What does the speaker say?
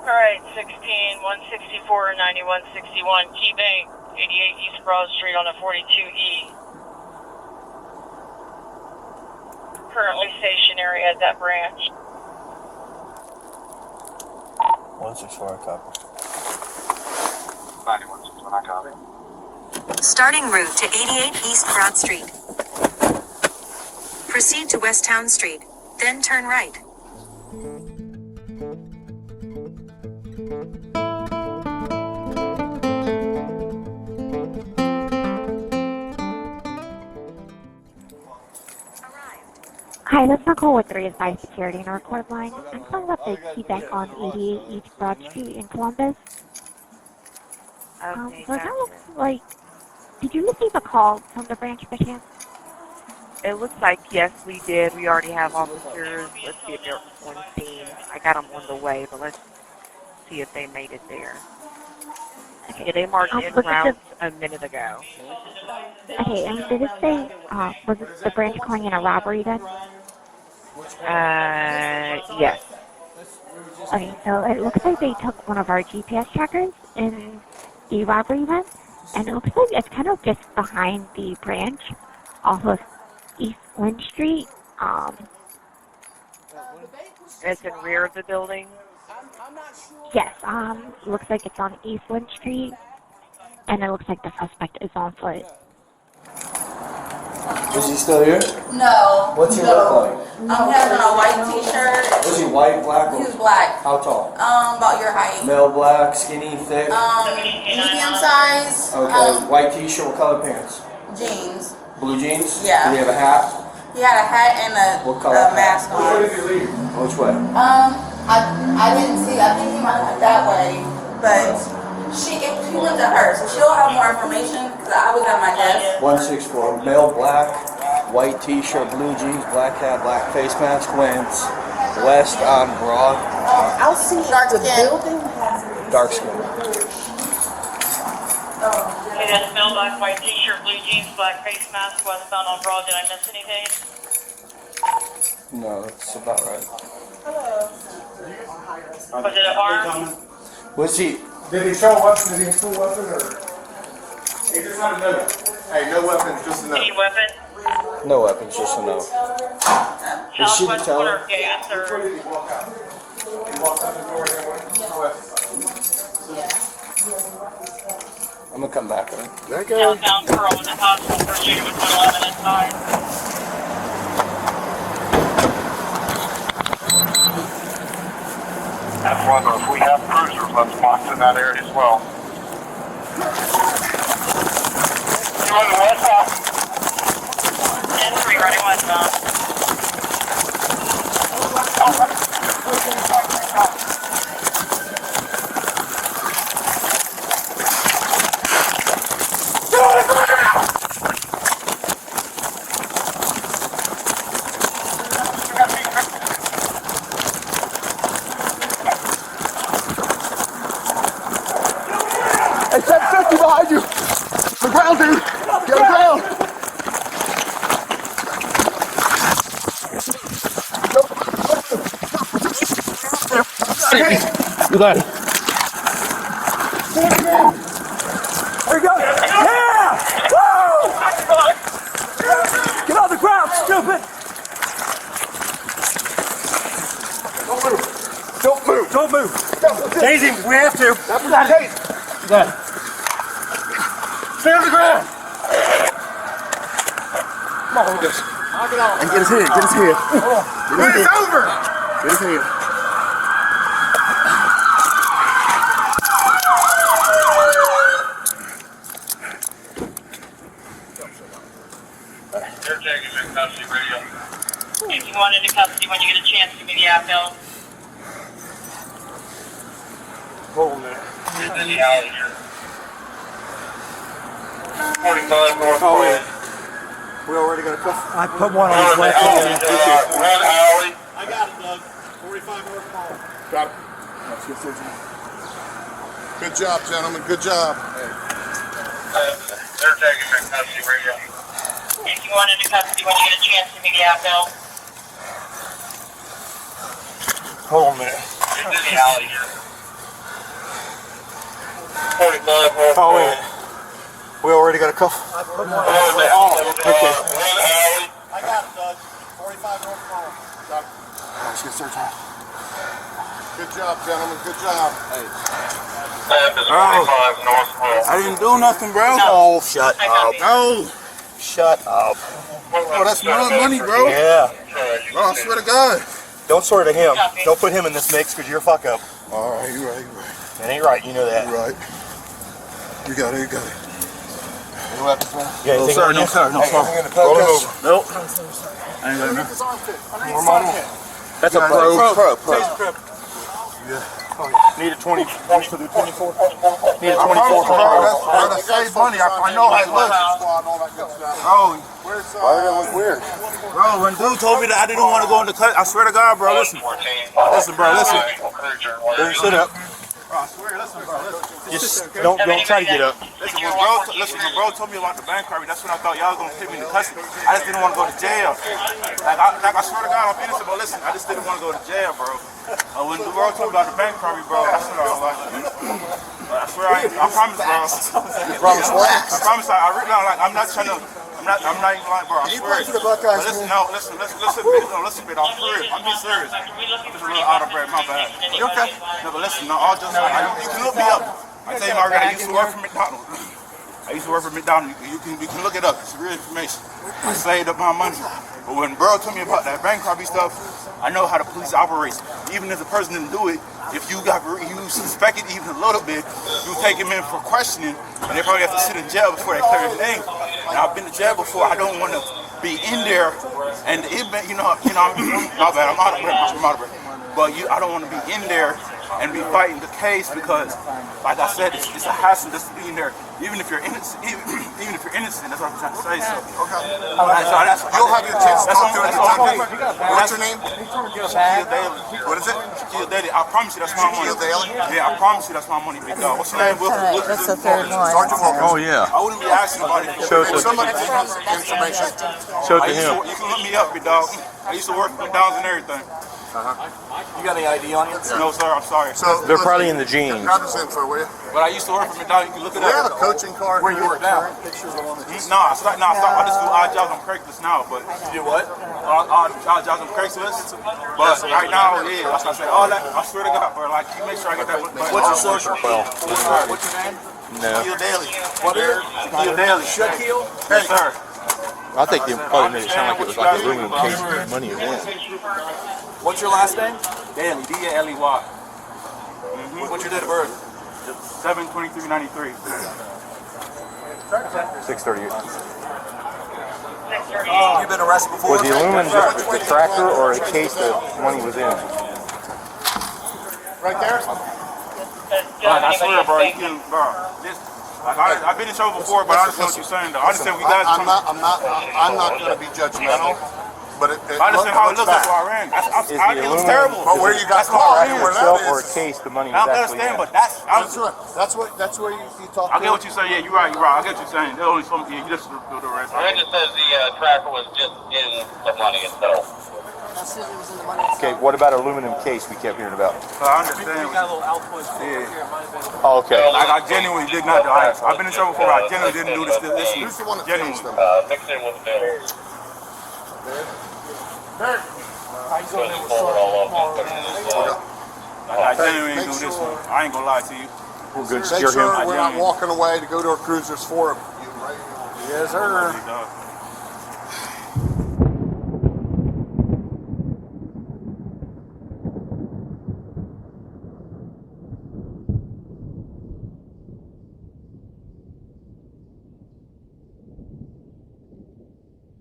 Alright, 16, 164, 9161, Key Bank, 88 East Broad Street on a 42E. Currently stationary at that branch. 164, I copy. 9161, I copy. Starting route to 88 East Broad Street. Proceed to West Town Street, then turn right. Hi, this is Nicole with 3 Advice Security in our record line. I'm calling about the Key Bank on 88 East Broad Street in Columbus. Okay, So gotcha. that looks like, did you receive a call from the branch by chance? It looks like, yes, we did. We already have officers. Let's see if they're on scene. I got them on the way, but let's see if they made it there. Okay. Yeah, they marked en route a minute ago. Okay, and did it say, was it the branch calling in a robbery then? Yes. Okay, so it looks like they took one of our GPS trackers in the robbery event, and it looks like it's kind of just behind the branch off of East Lynn Street. It's in rear of the building. Yes, looks like it's on East Lynn Street, and it looks like the suspect is on foot. Is he still here? No. What's he look like? He has on a white t-shirt. Was he white, black? He was black. How tall? About your height. Male, black, skinny, thick? Medium size. Okay, white t-shirt, what color pants? Jeans. Blue jeans? Yeah. Did he have a hat? He had a hat and a mask on. Which way? I didn't see. I think he might have went that way, but he went to her, so she'll have more information because I was at my desk. 164, male, black, white t-shirt, blue jeans, black hat, black face mask, wins. West on Broad. I'll see dark skin. Dark skin. Okay, that's male, black, white t-shirt, blue jeans, black face mask, westbound on Broad. Did I miss anything? No, that's about right. Was it a arm? Was he? Did he show a weapon? Did he pull a weapon or? He just had a note. Hey, no weapons, just a note. Any weapon? No weapons, just a note. Is she the Southwest teller? corner gas or? Where did he walk out? He walked out the door and then went to the west side. I'm gonna come back, right? Southbound Pearl in the hospital proceeded with 111 inside. That's whether if we have cruisers, let's box in that area as well. You running westbound? 10-3 running westbound. Hey, 750 behind you! The ground, dude! Get on the ground! You got it. There you go! Yeah! Woo! Get on the ground, stupid! Don't move! Don't move! Don't move! Daisy, we have to! That's not Daisy! You got it. Stay on the ground! Come on, hold this. Knock it off. And get his head, get his head. Get his head. Over! Get his head. They're taking in custody radio. If you want into custody when you get a chance, give me the app bill. Hold on there. He's in the alley here. 45 North Oh, Point. we already got a couple. I put one on his Run left hand. Red alley. I got it, Doug. 45 North Mall. Got it. Let's get this. Good job, gentlemen. Good job. They're taking in custody radio. If you want into custody when you get a chance, give me the app bill. Hold on there. He's in the alley here. Oh, wait. We already got a couple. Oh, okay. I got it, Doug. 45 North Mall. Let's get searching. Good job, gentlemen. Good job. I didn't do nothing, bro. Oh, shut up. No. Shut up. Oh, that's my money, bro. Yeah. Oh, I swear to God. Don't swear to him. Don't put him in this mix because you're a fuck up. All right, you're right, you're right. That ain't right. You know that. You're right. You got it, you got it. Yeah, No, sir, no, sir, no, sir. Roll him over. Nope. I ain't got enough. More money. That's a pro. Yeah. Need a 20 for the 24. Need a 24 I promise you, for bro, pro. that's save money. I know how it looks. Oh, Why did that look weird? bro, when dude told me that I didn't want to go in the cut, I swear to God, bro, listen. Listen, bro, listen. Sit up. Bro, I swear, listen, bro, listen. Just don't try to get up. Listen, when bro told me about the bank robbery, that's when I thought y'all was gonna put me in custody. I just didn't want to go to jail. Like I swear to God, I'm innocent, but listen, I just didn't want to go to jail, bro. When the bro told me about the bank robbery, bro, that's when I was like, I swear, I promise, bro. You promise what? I promise, I really like. I'm not trying to. I'm not even like, bro. I swear. But listen, no, listen, bit. I'm serious. I'm being serious. I'm just a little out of breath. My bad. You okay? No, but listen, no, all just you can look me up. I tell you, Margaret, I used to work for McDonald's. You can look it up. It's real information. I saved up my money. But when bro told me about that bank robbery stuff, I know how the police operates. Even if the person didn't do it, if you suspect it even a little bit, you take him in for questioning, and they probably have to sit in jail before they clear his name. And I've been to jail before. I don't want to be in there, and it, my bad. I'm out of breath. But I don't want to be in there and be fighting the case because, like I said, it's a hassle just to be in there. Even if you're innocent, even if you're innocent, that's what I'm trying to say. So, okay. You'll have your chance to talk to him. What's your name? Shaquille Daly. What is it? Shaquille Daly. I promise you that's my money. Shaquille Daly? Yeah, I promise you that's my money, big dog. What's your name? That's the third one. Sergeant Wilkins. Oh yeah. I wouldn't be asking about it. Somebody has information. Show it to him. You can look me up, big dog. I used to work for McDonald's and everything. You got any ID on you? No, sir. I'm sorry. So they're probably in the jeans. Grab this info, will you? But I used to work for McDonald's. You can look it Do we have up. a coaching card? Where you work now? Pictures of one of these. No, I just do odd jobs on Craigslist now. But You do what? odd jobs on Craigslist. But right now, yeah, that's what I say. All that, I swear to God, bro. Like, you make sure I get that. What's your social? What's your name? No. Shaquille Daly. What is it? Shaquille Daly. Shaquille? Yes, sir. I think they probably made it sound like it was like a aluminum case of money in it. What's your last name? Daly. D-A-L-E-Y. What's your date of birth? 7/23/93. 638. You been arrested before? Was the aluminum just the tracker or a case that money was in? Right there? I swear, bro. You can, bro. I've been in trouble before, but I understand what you're saying, though. I understand we guys. I'm not going to be judgmental, but it I understand how it looks. That's bad. why I ran. Is the It looks aluminum terrible. But where you got That's why caught I and ran. where Itself that or a is. case the money I was understand, actually in? but that's. That's where you talk I to get what you're saying. Yeah, you're right. I get what you're saying. There's only some. Yeah, you just do the rest. It just says the tracker was just in the money itself. Okay, what about aluminum case we kept hearing about? I understand. Oh, okay. Like I genuinely did not do it. I've been in trouble before. I genuinely didn't do this. Who's the one that changed them? Mixed in with the bill. So just fold it all up and put it in this I genuinely didn't do this one. I ain't gonna lie to you. We're good. Make Steer sure him. we're not walking away to go to our cruisers for him. Yes, sir. Dog.